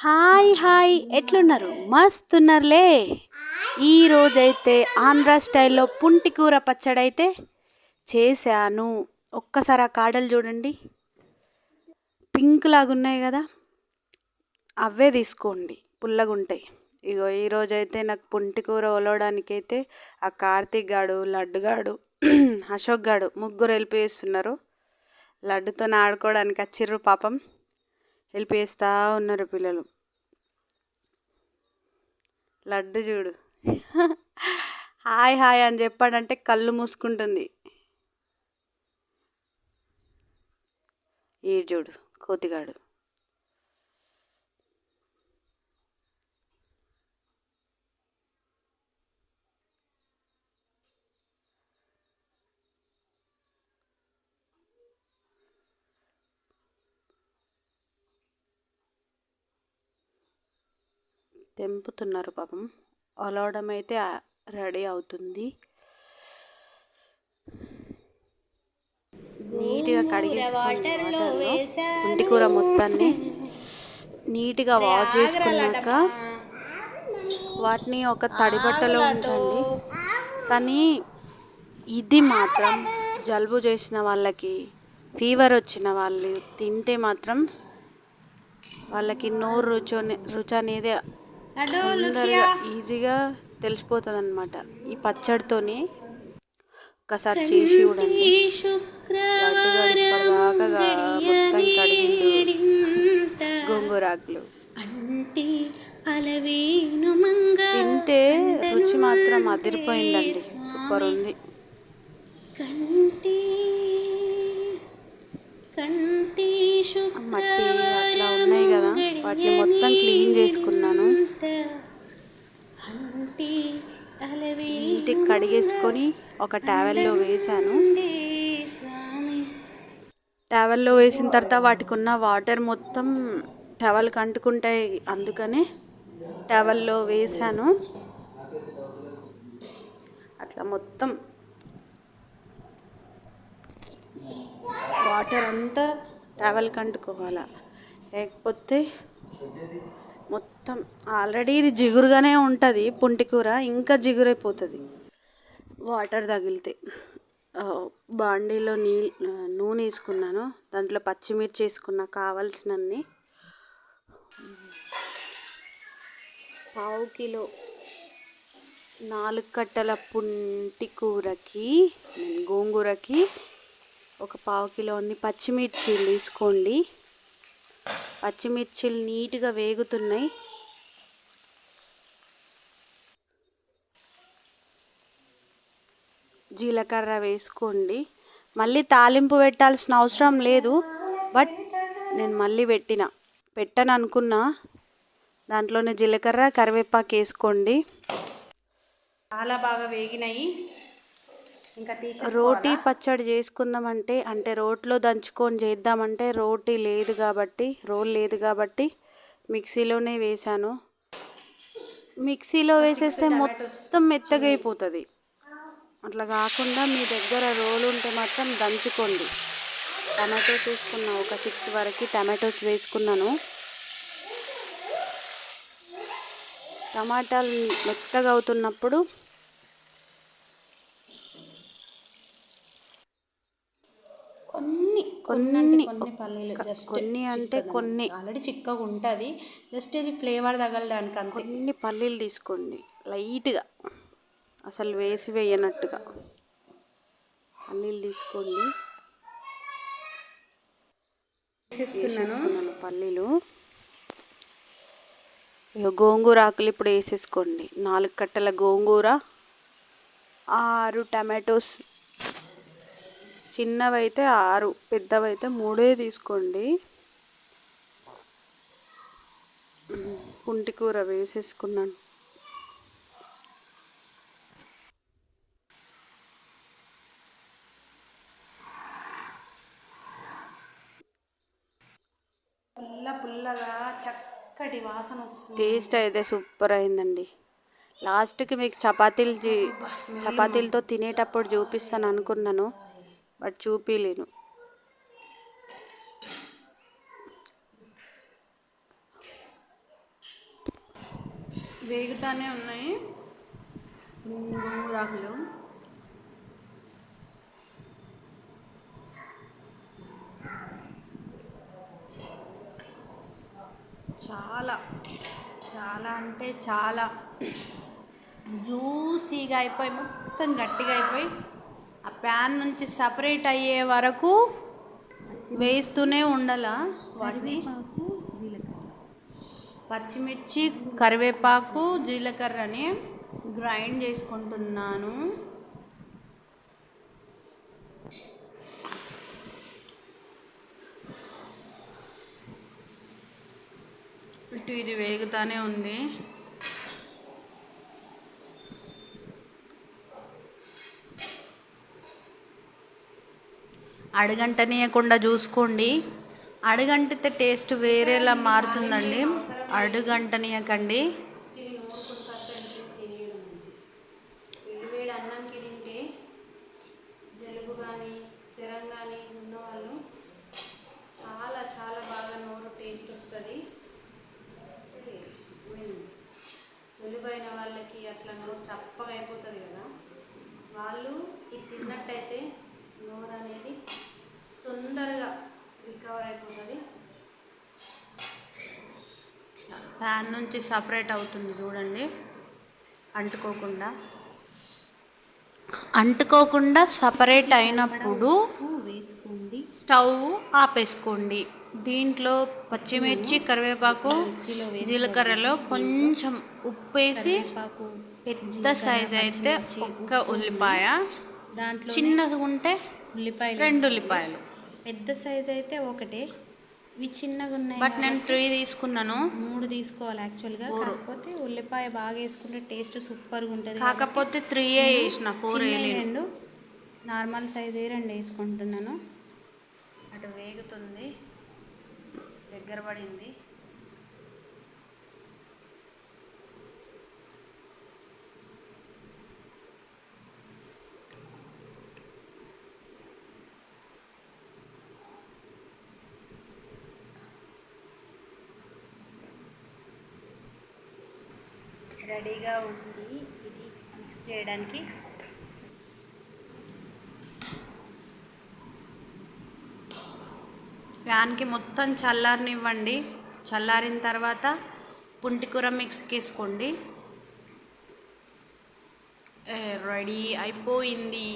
Hi hi ఎట్లున్నారు? మస్తున్నారులే. ఈరోజైతే ఆంధ్ర స్టైల్లో పుంటి కూర పచ్చడి అయితే చేశాను. ఒక్కసారి ఆ కాడలు చూడండి, పింక్ లాగా ఉన్నాయి కదా, అవే తీసుకోండి, పుల్లగుంటాయి. ఇగో ఈరోజైతే నాకు పుంటి కూర ఒలవడానికైతే ఆ కార్తీక్ గాడు, లడ్డు గాడు, అశోక్ గాడు ముగ్గురు హెల్ప్ చేస్తున్నారు. లడ్డుతో ఆడుకోవడానికి వచ్చిర్రు పాపం, హెల్ప్ చేస్తూ ఉన్నారు పిల్లలు. లడ్డు చూడు, హాయ్ హాయ్ అని చెప్పాడంటే కళ్ళు మూసుకుంటుంది. ఈ చూడు కోతిగాడు. తెంపుతున్నారు పాపం. ఒలవడం అయితే రెడీ అవుతుంది. నీట్గా కడిగేసుకోండి వాటర్లో. పుంటి కూర మొత్తాన్ని నీట్గా వాష్ చేసుకున్నాక వాటిని ఒక తడి బట్టలో ఉంచండి. కానీ ఇది మాత్రం జలుబు చేసిన వాళ్ళకి, ఫీవర్ వచ్చిన వాళ్ళు తింటే మాత్రం వాళ్ళకి నోరు రుచి అనేది తొందరగా ఈజీగా తెలిసిపోతుంది అన్నమాట. ఈ పచ్చడితోని ఒకసారి చేసి చూడండి. ఇప్పటిదాకా మొత్తం కడిగిండు గోంగూరాకులు. తింటే రుచి మాత్రం అదిరిపోయిందండి, సూపర్ ఉంది. మట్టి అట్లా ఉన్నాయి కదా, వాటిని మొత్తం క్లీన్ చేసుకున్నాను. ఇంటికి కడిగేసుకొని ఒక టవల్లో వేసాను. టవల్లో వేసిన తర్వాత వాటికి ఉన్న వాటర్ మొత్తం టవల్కి అంటుకుంటాయి, అందుకనే టవల్లో వేసాను. అట్లా మొత్తం వాటర్ అంతా టవల్కి అంటుకోవాలి, లేకపోతే మొత్తం ఆల్రెడీ ఇది జిగురుగానే ఉంటుంది పుంటి కూర, ఇంకా జిగురైపోతుంది వాటర్ తగిలితే. బాండీలో నూనె వేసుకున్నాను, దాంట్లో పచ్చిమిర్చి వేసుకున్నా కావాల్సినన్ని. 1/2 కిలో 4 కట్టల పుంటి కూరకి, గోంగూరకి ఒక 1/2 కిలో అన్ని పచ్చిమిర్చీలు తీసుకోండి. పచ్చిమిర్చీలు నీట్గా వేగుతున్నాయి. జీలకర్ర వేసుకోండి. మళ్ళీ తాలింపు పెట్టాల్సిన అవసరం లేదు, బట్ నేను మళ్ళీ పెట్టను అనుకున్నా. దాంట్లోనే జీలకర్ర కరివేపాకు వేసుకోండి. చాలా బాగా వేగినాయి. ఇంకా రోటీ పచ్చడి చేసుకుందామంటే, అంటే రోట్లో దంచుకొని చేద్దామంటే రోల్ లేదు కాబట్టి మిక్సీలోనే వేసాను. మిక్సీలో వేసేస్తే మొత్తం మెత్తగా అయిపోతుంది. అట్లా కాకుండా మీ దగ్గర రోలు ఉంటే మాత్రం దంచుకోండి. టమాటోస్ వేసుకున్నా, ఒక 6 వరకు టమాటోస్ వేసుకున్నాను. టమాటాలు మెత్తగా అవుతున్నప్పుడు కొన్ని పల్లీలు, కొన్ని అంటే కొన్ని, ఆల్రెడీ చిక్కగా ఉంటుంది, జస్ట్ ఇది ఫ్లేవర్ తగలడానికి అంతే. కొన్ని పల్లీలు తీసుకోండి లైట్గా, అసలు వేయనట్టుగా పల్లీలు తీసుకోండి. వేసేసుకున్నాను పల్లీలు. గోంగూర ఆకులు ఇప్పుడు వేసేసుకోండి. 4 కట్టల గోంగూర, 6 టమాటోస్, చిన్నవైతే 6, పెద్దవైతే 3 తీసుకోండి. పుంటి కూర వేసేసుకున్నాను. పుల్లగా చక్కటి వాసన వస్తుంది. టేస్ట్ అయితే సూపర్ అయిందండి. లాస్ట్కి మీకు చపాతీలతో తినేటప్పుడు చూపిస్తాను అనుకున్నాను, బట్ చూపించలేను. వేగుతానే ఉన్నాయి గోంగూరాకులు. చాలా చాలా అంటే చాలా జ్యూసీగా అయిపోయి మొత్తం గట్టిగా అయిపోయి ఆ ప్యాన్ నుంచి సపరేట్ అయ్యే వరకు వేస్తూనే ఉండాల వాటిని. పచ్చిమిర్చి, కరివేపాకు, జీలకర్రని గ్రైండ్ చేసుకుంటున్నాను. ఇటు ఇది వేగుతానే ఉంది. అడుగంటనీయకుండా చూసుకోండి. అడుగంటితే టేస్ట్ వేరేలా మారుతుందండి. అడుగంటనీయకండి. వేడి అన్నంకి తింటే జలుబు కానీ జ్వరం కానీ ఉన్నవాళ్ళు చాలా చాలా బాగా నోరు టేస్ట్ వస్తుంది. జలుబు అయిన వాళ్ళకి అట్లా నోరు చప్పగా అయిపోతుంది కదా, వాళ్ళు ఇది తిన్నట్టయితే నోరు అనేది తొందరగా రికవర్ అయిపోతుంది. ప్యాన్ నుంచి సపరేట్ అవుతుంది చూడండి, అంటుకోకుండా సపరేట్ అయినప్పుడు వేసుకోండి, స్టవ్ ఆపేసుకోండి. దీంట్లో పచ్చిమిర్చి, కరివేపాకు, జీలకర్రలో కొంచెం ఉప్పు వేసి, పెద్ద సైజ్ అయితే ఒక్క ఉల్లిపాయ, దాంట్లో చిన్నది ఉంటే ఉల్లిపాయలు 2 ఉల్లిపాయలు, పెద్ద సైజ్ అయితే ఒకటే, ఇవి చిన్నగా ఉన్నాయి బట్ నేను 3 తీసుకున్నాను. 3 తీసుకోవాలి యాక్చువల్గా. కాకపోతే ఉల్లిపాయ బాగా వేసుకుంటే టేస్ట్ సూపర్గా ఉంటుంది. కాకపోతే 3 వేసిన, 4 2 నార్మల్ సైజ్ 2 వేసుకుంటున్నాను. అటు వేగుతుంది, దగ్గర పడింది. రెడీగా ఉంది ఇది మిక్స్ చేయడానికి. ఫ్యాన్కి మొత్తం చల్లారనివ్వండి. చల్లారిన తర్వాత పుంటికూర మిక్స్కి వేసుకోండి. రెడీ అయిపోయింది.